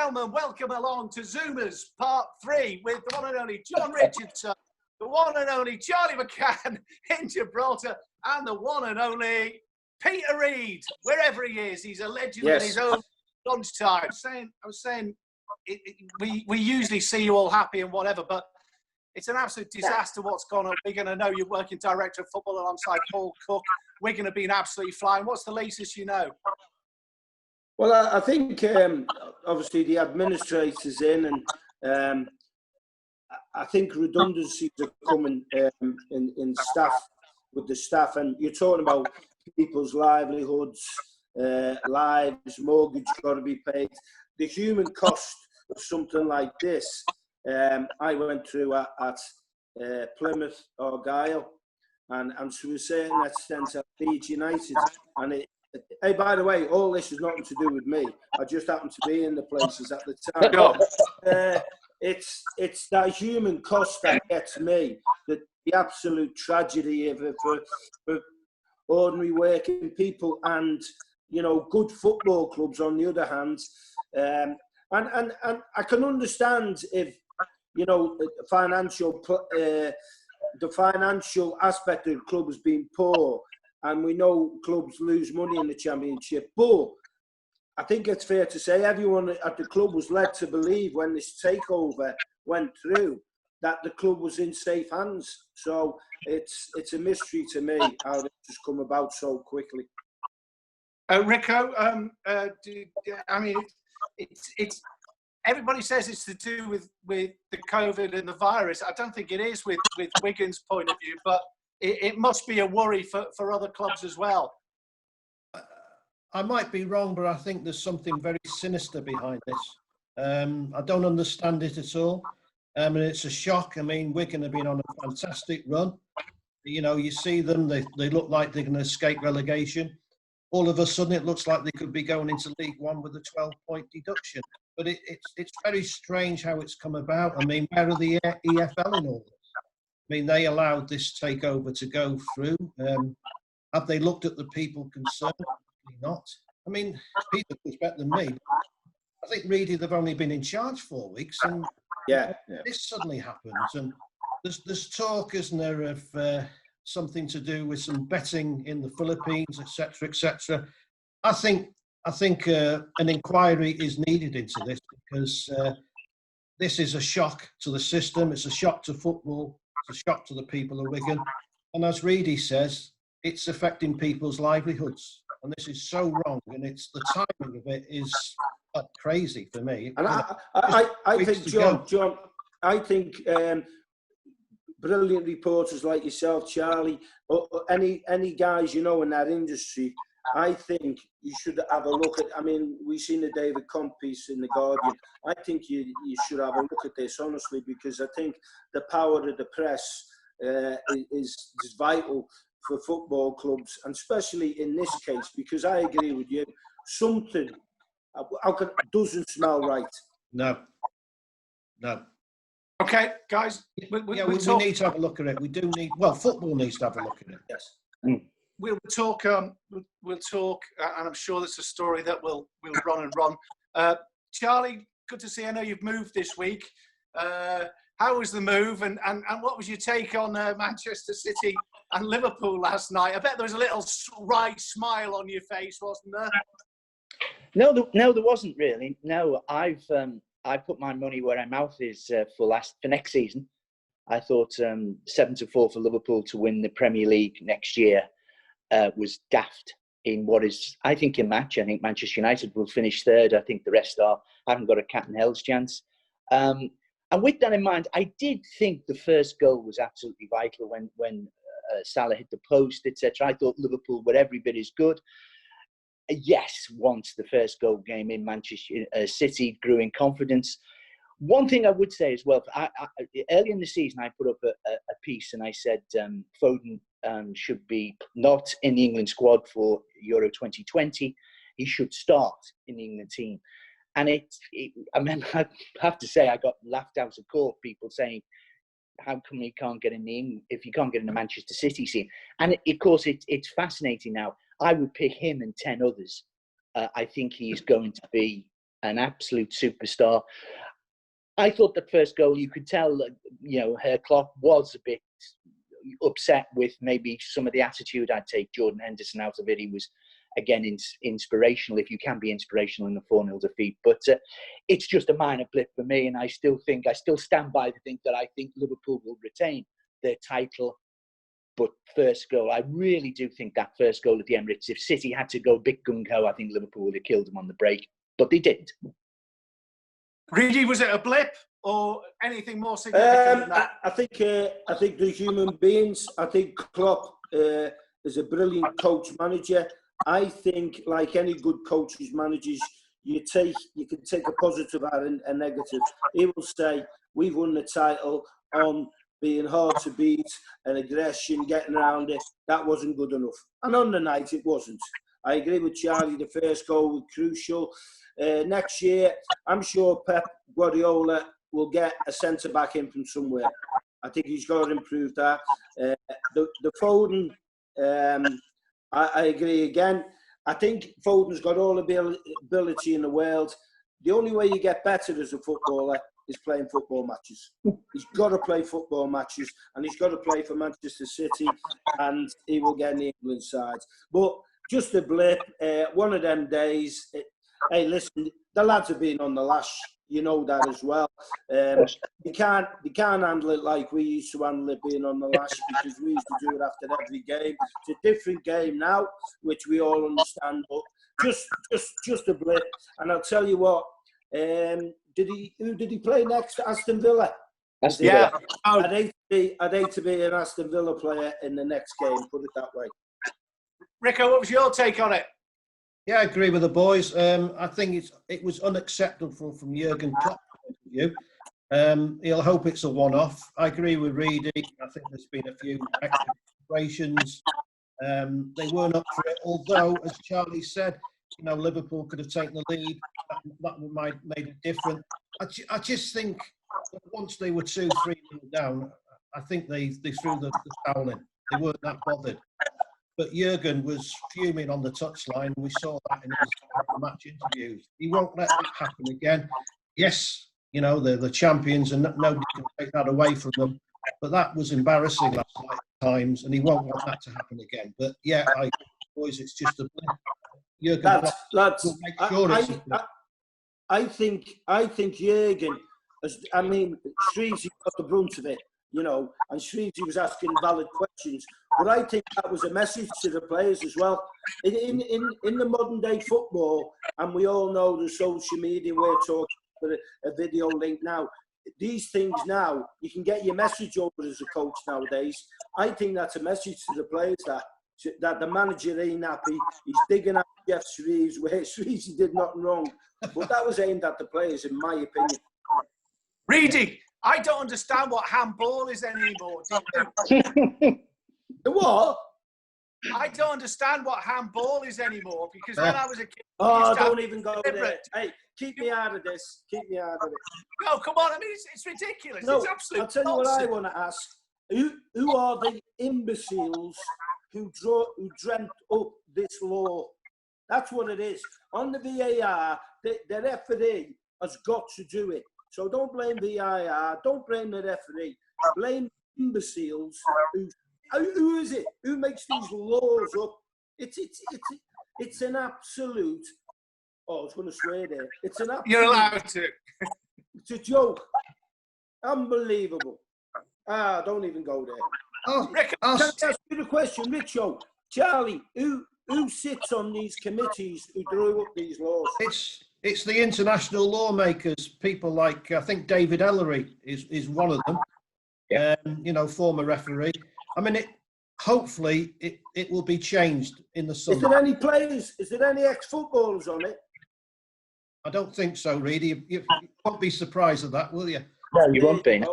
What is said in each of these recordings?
gentlemen, welcome along to Zoomers Part 3 with the one and only John Richardson, the one and only Charlie McCann in Gibraltar, and the one and only Peter Reid, wherever he is. He's a legend in his own lunchtime. I was saying we usually see you all happy and whatever, but it's an absolute disaster what's gone on. Wigan, I know you're working director of football alongside Paul Cook. Wigan have been absolutely flying. What's the latest you know? Well, I think obviously the administrators in, and I think redundancies are coming in staff, with the staff, and you're talking about people's livelihoods, lives, mortgage got to be paid. The human cost of something like this, I went through at Plymouth, Argyle, and to a certain extent at Leeds United, and it. Hey, by the way, all this has nothing to do with me. I just happened to be in the places at the time. It's that human cost that gets me, the absolute tragedy of it for ordinary working people, and good football clubs on the other hand. And I can understand if the financial aspect of the club has been poor. And we know clubs lose money in the Championship. But I think it's fair to say everyone at the club was led to believe when this takeover went through that the club was in safe hands. So it's a mystery to me how this has come about so quickly. Rico, I mean, it's everybody says it's to do with the COVID and the virus. I don't think it is with Wigan's point of view, but it must be a worry for other clubs as well. I might be wrong, but I think there's something very sinister behind this. I don't understand it at all. And it's a shock. I mean, Wigan have been on a fantastic run. You see them, they look like they're going to escape relegation. All of a sudden, it looks like they could be going into League One with a 12-point deduction. But it's very strange how it's come about. I mean, where are the EFL in all this? I mean, they allowed this takeover to go through. Have they looked at the people concerned? Probably not. I mean, Peter was better than me. I think really they've only been in charge 4 weeks, and this suddenly happens. And there's talk, isn't there, of something to do with some betting in the Philippines, etc., etc. I think an inquiry is needed into this because this is a shock to the system. It's a shock to football. It's a shock to the people of Wigan. And as Reedy says, it's affecting people's livelihoods. And this is so wrong. And it's the timing of it is crazy for me. And I think, John, I think brilliant reporters like yourself, Charlie, or any guys in that industry, I think you should have a look at. I mean, we've seen the David Comp piece in the Guardian. I think you should have a look at this honestly, because I think the power of the press is vital for football clubs, and especially in this case, because I agree with you. Something doesn't smell right. No. Okay, guys. We need to have a look at it. We do need. Well, football needs to have a look at it. Yes. We'll talk, and I'm sure that's a story that we'll run and run. Charlie, good to see you. I know you've moved this week. How was the move, and what was your take on Manchester City and Liverpool last night? I bet there was a little wry smile on your face, wasn't there? No, there wasn't really. No, I put my money where my mouth is for next season. I thought 7-4 for Liverpool to win the Premier League next year was daft in what is, I think, a match. I think Manchester United will finish third. I think the rest haven't got a cat and hell's chance. And with that in mind, I did think the first goal was absolutely vital when Salah hit the post, etc. I thought Liverpool were every bit as good. Yes, once the first goal came in, Manchester City grew in confidence. One thing I would say as well, early in the season, I put up a piece and I said Foden should be not in the England squad for Euro 2020. He should start in the England team. And I have to say, I got laughed out of court, people saying, how come you can't get in if you can't get in the Manchester City scene? And of course, it's fascinating now. I would pick him and 10 others. I think he's going to be an absolute superstar. I thought the first goal, you could tell that, her Klopp was a bit upset with maybe some of the attitude. I'd take Jordan Henderson out of it. He was, again, inspirational, if you can be inspirational in a 4-0 defeat. But it's just a minor blip for me, and I still stand by the thing that I think Liverpool will retain their title. But first goal, I really do think that first goal at the Emirates, if City had to go big gung-ho, I think Liverpool would have killed them on the break. But they didn't. Reedy, was it a blip or anything more significant than that? I think they're human beings. I think Klopp is a brilliant coach manager. I think, like any good coaches, managers, you can take a positive and a negative. He will say, we've won the title on being hard to beat and aggression, getting around it. That wasn't good enough. And on the night, it wasn't. I agree with Charlie, the first goal was crucial. Next year, I'm sure Pep Guardiola will get a centre-back in from somewhere. I think he's got to improve that. The Foden, I agree again. I think Foden's got all the ability in the world. The only way you get better as a footballer is playing football matches. He's got to play football matches, and he's got to play for Manchester City, and he will get in the England side. But just a blip, one of them days. Hey, listen, the lads have been on the lash. You know that as well. They can't handle it like we used to handle it being on the lash, because we used to do it after every game. It's a different game now, which we all understand. But just a blip. And I'll tell you what. Who did he play next? Aston Villa. Yeah. I'd hate to be an Aston Villa player in the next game. Put it that way. Rico, what was your take on it? Yeah, I agree with the boys. I think it was unacceptable from Jurgen Klopp's point of view. He'll hope it's a one-off. I agree with Reedy. I think there's been a few extra situations. They weren't up for it. Although, as Charlie said, Liverpool could have taken the lead. That might have made it different. I just think that once they were 2-3 down, I think they threw the towel in. They weren't that bothered. But Jurgen was fuming on the touchline. We saw that in his match interviews. He won't let it happen again. Yes, they're the champions and nobody can take that away from them. But that was embarrassing last night at times, and he won't want that to happen again. But yeah, boys, it's just a blip. Jurgen will make sure it's a blip. I think Jurgen, Shrevesy got the brunt of it, and Shrevesy was asking valid questions. But I think that was a message to the players as well. In the modern day football, and we all know the social media, we're talking for a video link now. These things now, you can get your message over as a coach nowadays. I think that's a message to the players that the manager ain't happy. He's digging at Jeff Shreves where Shreves did nothing wrong. But that was aimed at the players, in my opinion. Reedy, I don't understand what handball is anymore. The what? I don't understand what handball is anymore, because when I was a kid... Oh, don't even go there. Hey, keep me out of this. Keep me out of it. No, come on. I mean, it's ridiculous. No, it's absolute I'll tell you what I want to ask. Who are the imbeciles who dreamt up this law? That's what it is. On the VAR, the referee has got to do it. So don't blame VAR. Don't blame the referee. Blame imbeciles who is it? Who makes these laws up? It's an absolute. Oh, I was going to swear there. It's an absolute. You're allowed to. It's a joke. Unbelievable. Don't even go there. Oh, Can I ask you the question, Richo? Charlie, who sits on these committees who drew up these laws? It's the international lawmakers. People like, I think David Ellery is one of them. Yeah. Former referee. I mean, hopefully it will be changed in the summer. Is there any players? Is there any ex-footballers on it? I don't think so, Reedy. You won't be surprised at that, will you? No, you won't be.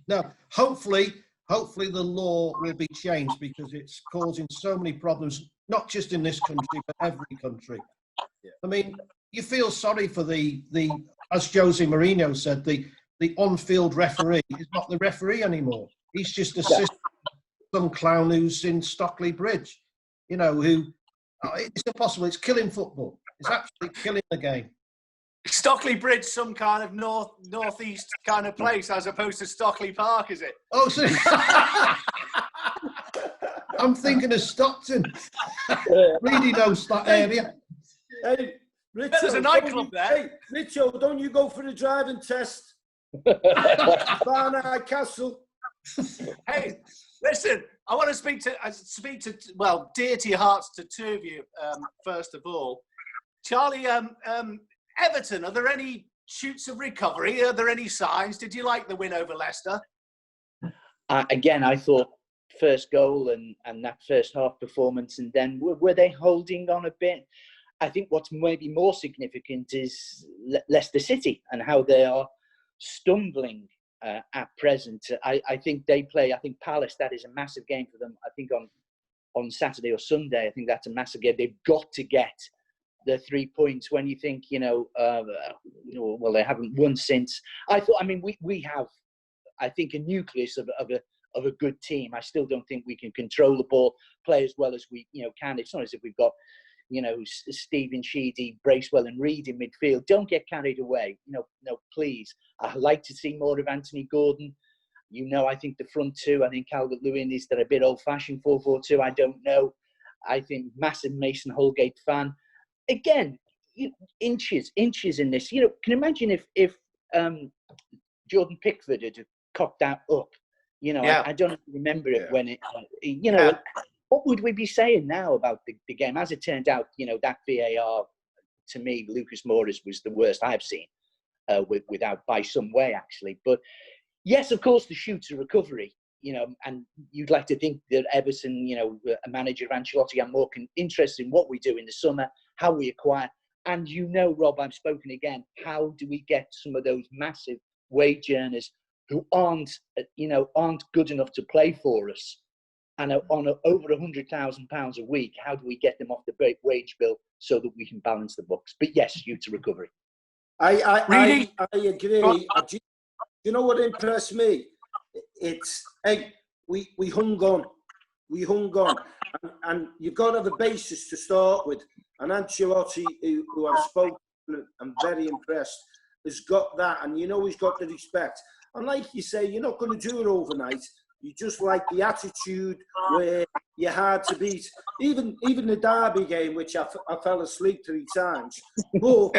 No. Hopefully the law will be changed, because it's causing so many problems, not just in this country, but every country. Yeah. I mean, you feel sorry for the as Jose Mourinho said, the on-field referee is not the referee anymore. He's just some clown who's in Stockley Bridge, who it's impossible. It's killing football. It's absolutely killing the game. Stockley Bridge, some kind of northeast kind of place, as opposed to Stockley Park, is it? Oh, so I'm thinking of Stockton. Really knows that area. Hey, Richo, There's a nightclub there. Hey, Richo, don't you go for a driving test? Barnard Castle. Hey, listen, I want to speak to well, dear to your hearts, to two of you, first of all. Charlie, Everton, are there any shoots of recovery? Are there any signs? Did you like the win over Leicester? Again, I thought first goal and that first half performance, and then were they holding on a bit? I think what's maybe more significant is Leicester City and how they are stumbling at present. I think they play, I think Palace, that is a massive game for them. I think on Saturday or Sunday, I think that's a massive game. They've got to get the 3 points when you think, well, they haven't won since. We have, I think, a nucleus of a good team. I still don't think we can control the ball, play as well as we can. It's not as if we've got Stephen Sheedy, Bracewell and Reid in midfield. Don't get carried away. No, please. I'd like to see more of Anthony Gordon. I think the front two, I think Calvert-Lewin is a bit old-fashioned 4-4-2. I don't know. I think massive Mason Holgate fan. Again, inches in this. Can you imagine if Jordan Pickford had cocked that up? I don't remember it when it, what would we be saying now about the game? As it turned out, that VAR, to me, Lucas Moura's was the worst I've seen, without by some way, actually. But yes, of course, the shoots of recovery, and you'd like to think that Everton, a manager, Ancelotti, are more interested in what we do in the summer, how we acquire. And Rob, I've spoken again, how do we get some of those massive wage earners who aren't good enough to play for us, and on over £100,000 a week, how do we get them off the wage bill so that we can balance the books? But yes, due to recovery. I agree. You know what impressed me? It's we hung on, and you've got to have a basis to start with. And Ancelotti, who I've spoken to, I'm very impressed, has got that, and he's got the respect. And like you say, you're not going to do it overnight. You just like the attitude where you're hard to beat. Even the Derby game, which I fell asleep 3 times, but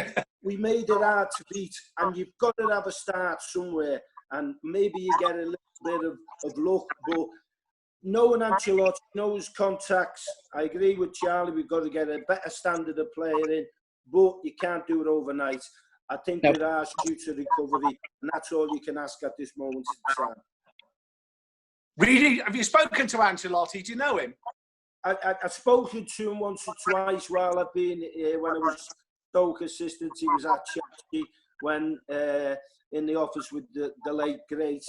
we made it hard to beat. And you've got to have a start somewhere. And maybe you get a little bit of luck. But knowing Ancelotti, knows contacts, I agree with Charlie, we've got to get a better standard of player in. But you can't do it overnight. I think there are shoots of recovery. And that's all you can ask at this moment in time. Really? Have you spoken to Ancelotti? Do you know him? I've spoken to him once or twice while I've been here. When I was Stoke assistant, he was at Chelsea when in the office with the late, great,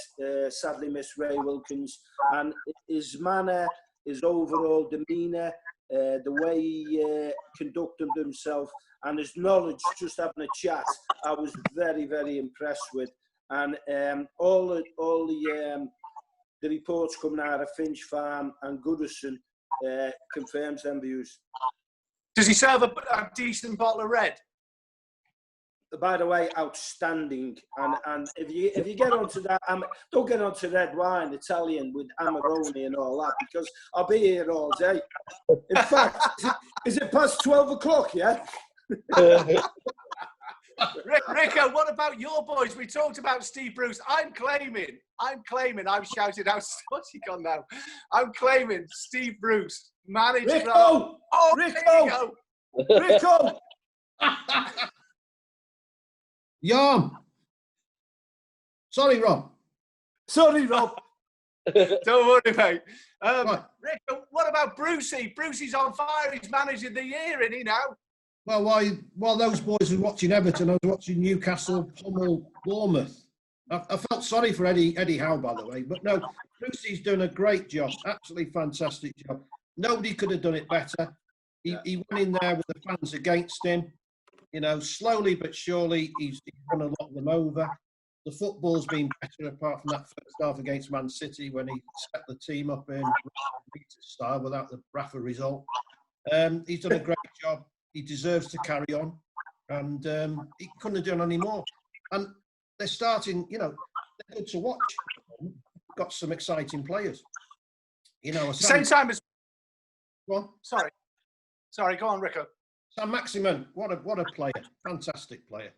sadly missed Ray Wilkins. And his manner, his overall demeanour, the way he conducted himself and his knowledge, just having a chat, I was very, very impressed with. And all the reports coming out of Finch Farm and Goodison confirms them views. Does he serve a decent bottle of red? By the way, outstanding. And if you get onto that, don't get onto red wine, Italian with Amarone and all that, because I'll be here all day. In fact, is it past 12 o'clock, yeah? Rico, what about your boys? We talked about Steve Bruce. I'm claiming, I've shouted out, what's he gone now? I'm claiming Steve Bruce, manager. Rico! Rico! Yarm. Sorry, Rob. Don't worry, mate. Right. Rico, what about Brucey? Brucey's on fire. He's manager of the year, isn't he now? Well, while those boys were watching Everton, I was watching Newcastle pummel Bournemouth. I felt sorry for Eddie Howe, by the way, but no, Brucey's done a great job, absolutely fantastic job. Nobody could have done it better. He went in there with the fans against him. Slowly but surely, he's won a lot of them over. The football's been better apart from that first half against Man City when he set the team up in style without the Rafa result. He's done a great job. He deserves to carry on. and he couldn't have done any more. And they're starting, you know, they're good to watch. Got some exciting players. You know, same time as. Go on. Sorry, go on, Rico. Sam Maximin, what a player, fantastic player.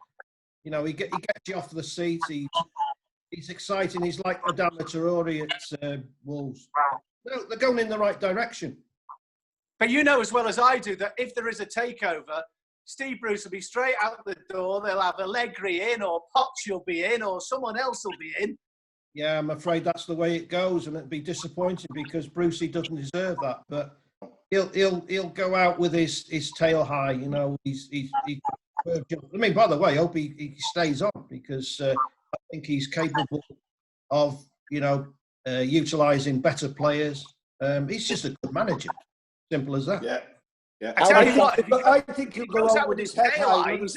You know, he gets you off the seat. He's exciting. He's like Adama Traore at Wolves. They're going in the right direction. But you know as well as I do that if there is a takeover, Steve Bruce will be straight out the door. They'll have Allegri in, or Potts will be in, or someone else will be in. Yeah, I'm afraid that's the way it goes, and it'd be disappointing because Brucey doesn't deserve that. But he'll go out with his tail high. You know, I mean, by the way, I hope he stays on because I think he's capable of, you know, utilising better players. He's just a good manager. Simple as that. Yeah. Yeah. I think he'll go out with his head high. His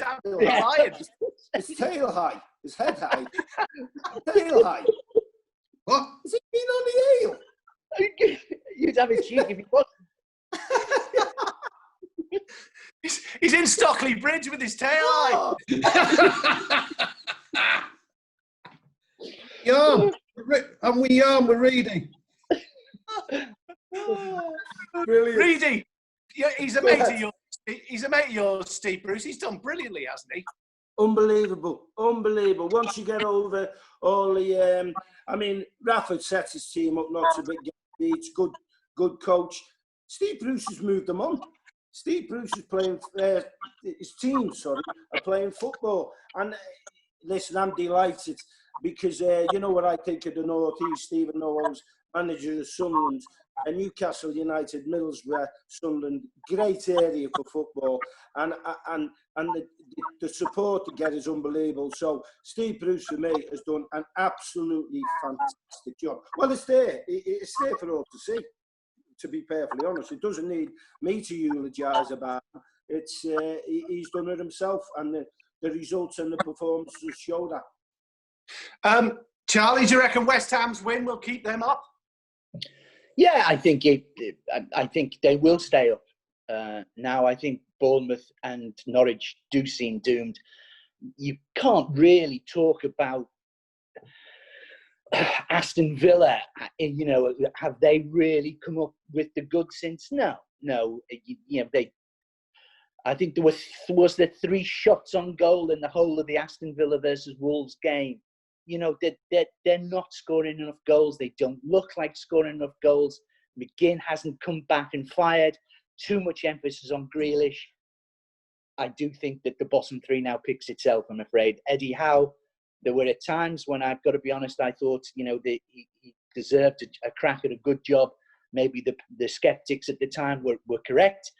tail high. His head high. Tail high. What? Has he been on the ale? You'd have a cheek if he wasn't. He's in Stockley Bridge with his tail high. We're reading. Brilliant. Reedy, yeah, he's a mate of yours. He's a mate of yours, Steve Bruce. He's done brilliantly, hasn't he? Unbelievable. Once you get over all the, I mean, Rafford sets his team up not to get beats. Good coach. Steve Bruce has moved them on. Steve Bruce is playing, his team, are playing football. And listen, I'm delighted because you know what I think of the North East. Stephen Noel's manager of Sunderland, and Newcastle United, Middlesbrough, Sunderland, great area for football, and the support to get is unbelievable. So Steve Bruce for me has done an absolutely fantastic job. Well, it's there for all to see. To be perfectly honest, it doesn't need me to eulogise about him. It's he's done it himself, and the results and the performances show that. Charlie, do you reckon West Ham's win will keep them up? Yeah, I think I think they will stay up. Now, I think Bournemouth and Norwich do seem doomed. You can't really talk about Aston Villa. You know, have they really come up with the goods since? No. You know, I think there was 3 shots on goal in the whole of the Aston Villa versus Wolves game. You know, they're not scoring enough goals. They don't look like scoring enough goals. McGinn hasn't come back and fired. Too much emphasis on Grealish. I do think that the bottom 3 now picks itself, I'm afraid. Eddie Howe, there were at times when I've got to be honest, I thought, you know, he deserved a crack at a good job. Maybe the skeptics at the time were correct.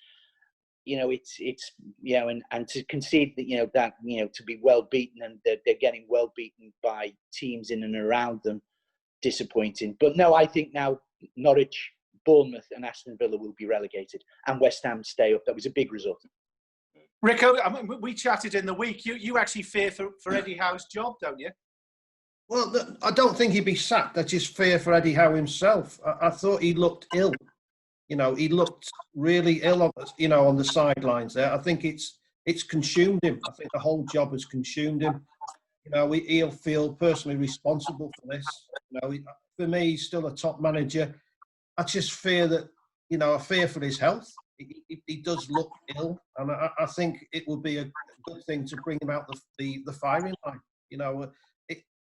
You know, it's you know, and to concede that, you know, that, you know, to be well beaten and they're getting well beaten by teams in and around them, disappointing. But no, I think now Norwich, Bournemouth and Aston Villa will be relegated and West Ham stay up. That was a big result. Rico, I mean, we chatted in the week. You actually fear for Eddie Howe's job, don't you? Well, I don't think he'd be sacked. I just fear for Eddie Howe himself. I thought he looked ill. You know, he looked really ill, on the sidelines there. I think it's consumed him. I think the whole job has consumed him. You know, he'll feel personally responsible for this. You know, for me, he's still a top manager. I just fear that, you know, I fear for his health. He does look ill, and I think it would be a good thing to bring him out the firing line. You know,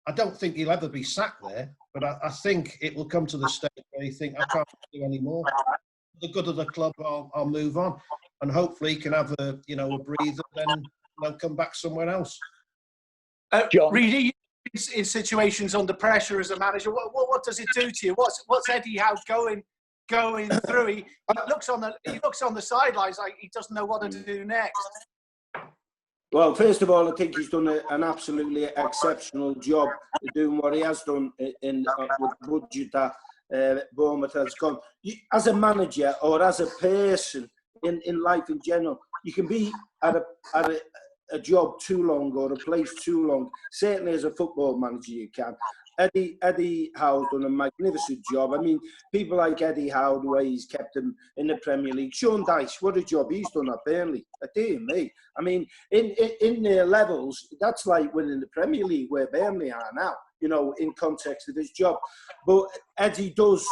I don't think he'll ever be sacked there, but I think it will come to the stage where you think, I can't do any more. For the good of the club, I'll move on, and hopefully he can have a breather, then come back somewhere else. Reedy, in situations under pressure as a manager, what does it do to you? What's Eddie Howe going through? He looks on the sidelines like he doesn't know what to do next. Well, first of all, I think he's done an absolutely exceptional job doing what he has done with the budget that Bournemouth has gone. As a manager or as a person in life in general, you can be at a job too long or a place too long. Certainly as a football manager you can. Eddie Howe's done a magnificent job. I mean, people like Eddie Howe, the way he's kept them in the Premier League. Sean Dyche, what a job he's done at Burnley. Dear me. I mean, in their levels, that's like winning the Premier League where Burnley are now, you know, in context of his job. But Eddie does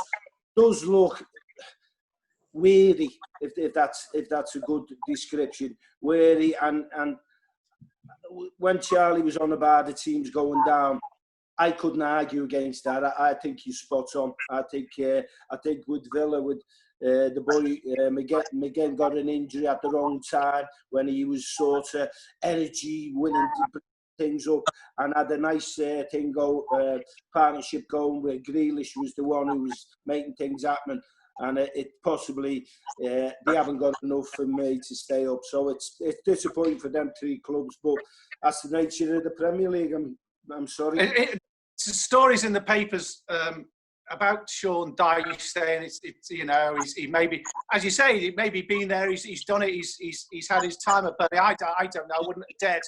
look weary, if that's a good description, weary. And when Charlie was on about the teams going down, I couldn't argue against that. I think he's spot on. I think with Villa, with the boy McCann got an injury at the wrong time when he was sort of energy winning things up, and had a nice partnership going where Grealish was the one who was making things happen. And it possibly they haven't got enough for me to stay up. So it's disappointing for them three clubs, but that's the nature of the Premier League. I'm sorry. Stories in the papers about Sean Dyche saying it's you know, he maybe, as you say, he maybe been there, he's done it, he's had his time at Burnley. I don't know, I wouldn't dare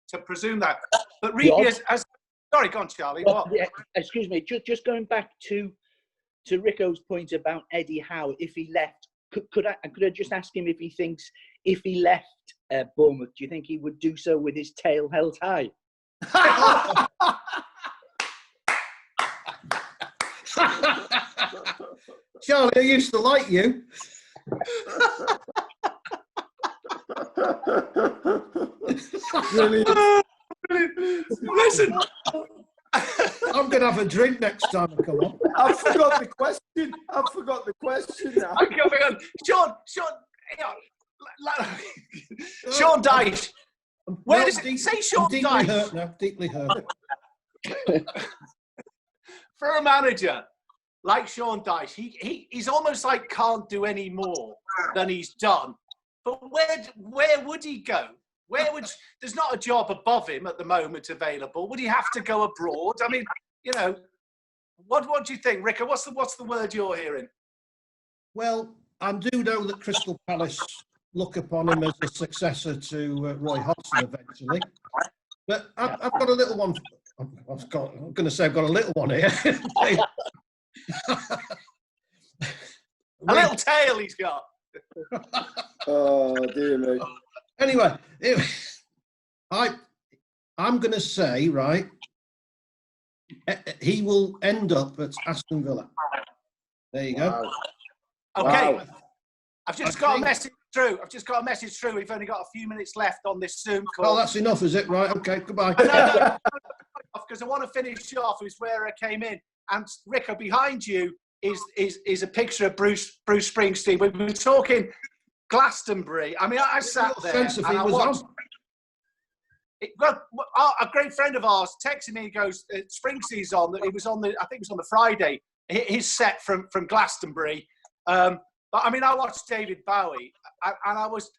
to presume that. But really, as sorry, go on, Charlie. Well, yeah, excuse me, just going back to Rico's point about Eddie Howe, if he left, could I just ask him if he thinks if he left Bournemouth, do you think he would do so with his tail held high? Charlie, I used to like you. Listen, I'm going to have a drink next time I come on. I forgot the question now. I'm coming on. Sean Dyche. Where does it say Sean Dyche? Hurt now, deeply hurt. For a manager like Sean Dyche, he's almost like can't do any more than he's done. But where would he go? There's not a job above him at the moment available. Would he have to go abroad? I mean, you know, what do you think, Rico? What's the word you're hearing? Well, I do know that Crystal Palace look upon him as a successor to Roy Hodgson eventually. But I've got a little one. I'm going to say I've got a little one here. A little tail he's got. Oh, dear me. Anyway, I'm going to say, right, he will end up at Aston Villa. There you go. Wow. Okay. Wow. I've just got a message through. We've only got a few minutes left on this Zoom call. Oh, that's enough, is it? Right, okay, goodbye. No, because I want to finish off with where I came in. And Rico, behind you is a picture of Bruce Springsteen. We were talking Glastonbury. I mean, I sat there and I watched. A great friend of ours texted me. He goes, "Springsteen's on." It was on I think it was on the Friday. His set from Glastonbury. But I mean, I watched David Bowie, and I was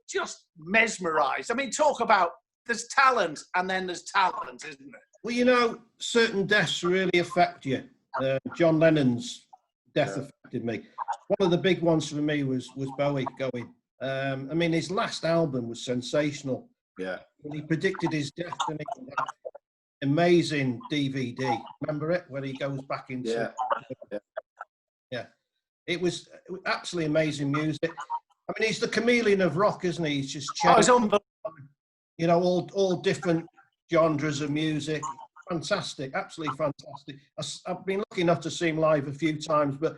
just mesmerised. I mean, talk about there's talent, and then there's talent, isn't it? Well, you know, certain deaths really affect you. John Lennon's death affected me. One of the big ones for me was Bowie going. I mean, his last album was sensational. Yeah. When he predicted his death, and amazing DVD. Remember it? When he goes back into... Yeah. It was absolutely amazing music. I mean, he's the chameleon of rock, isn't he? He's just changed, you know, all different genres of music. Fantastic, absolutely fantastic. I've been lucky enough to see him live a few times, but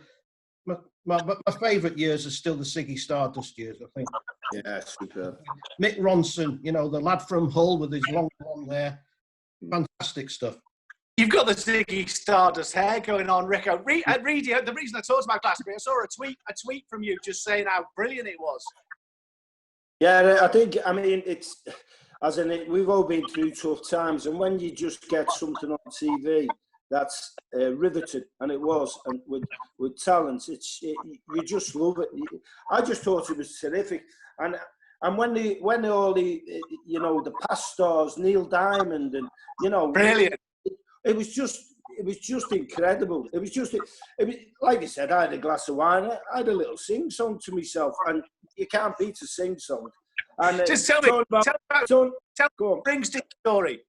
my favourite years are still the Ziggy Stardust years, I think. Yeah, superb. Mick Ronson, you know, the lad from Hull with his long blonde hair. Fantastic stuff. You've got the Ziggy Stardust hair going on, Rico. Reedy, the reason I talked about Glastonbury, I saw a tweet from you just saying how brilliant it was. Yeah, I think, I mean, it's, as in, we've all been through tough times, and when you just get something on TV that's riveted, and it was, and with talent, you just love it. I just thought it was terrific, and when all the you know, the past stars, Neil Diamond, and you know, brilliant. It was just incredible. It was like I said, I had a glass of wine. I had a little sing song to myself, and you can't beat a sing song. And just tell me about Springsteen's story.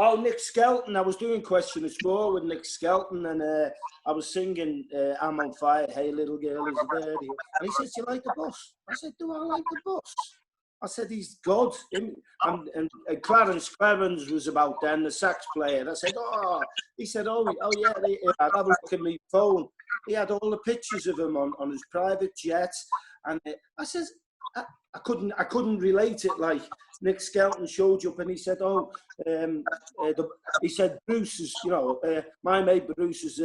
Oh, Nick Skelton. I was doing Question of Sport with Nick Skelton, and I was singing I'm on fire, hey little girl, is there? And he said, do you like the boss? I said, do I like the boss? I said, he's God. And Clarence Clevens was about then, the sax player. I said, oh, he said, oh yeah, I'd have a look at my phone. He had all the pictures of him on his private jet. And I said, I couldn't relate it. Like Nick Skelton showed up and he said, oh, he said, Bruce's, my mate Bruce's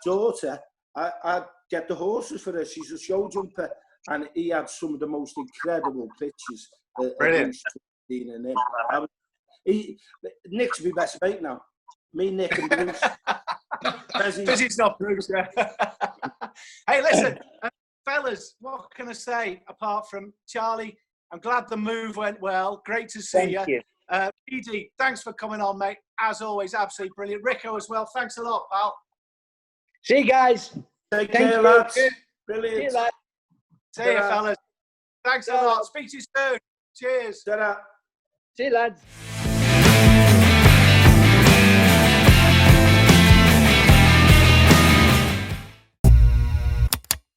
daughter, I'd get the horses for her. She's a show jumper. And he had some of the most incredible pictures. Brilliant. And him. Nick's my best mate now. Me, Nick and Bruce. Because it's not Bruce. Hey, listen, fellas, what can I say apart from Charlie? I'm glad the move went well. Great to see you. Edie, thanks for coming on, mate. As always, absolutely brilliant. Rico as well. Thanks a lot, pal. See you guys. Take care, lads. Brilliant. See you, lads. See you, fellas. Thanks a lot. Speak to you soon. Cheers. Ta-ra. See you, lads.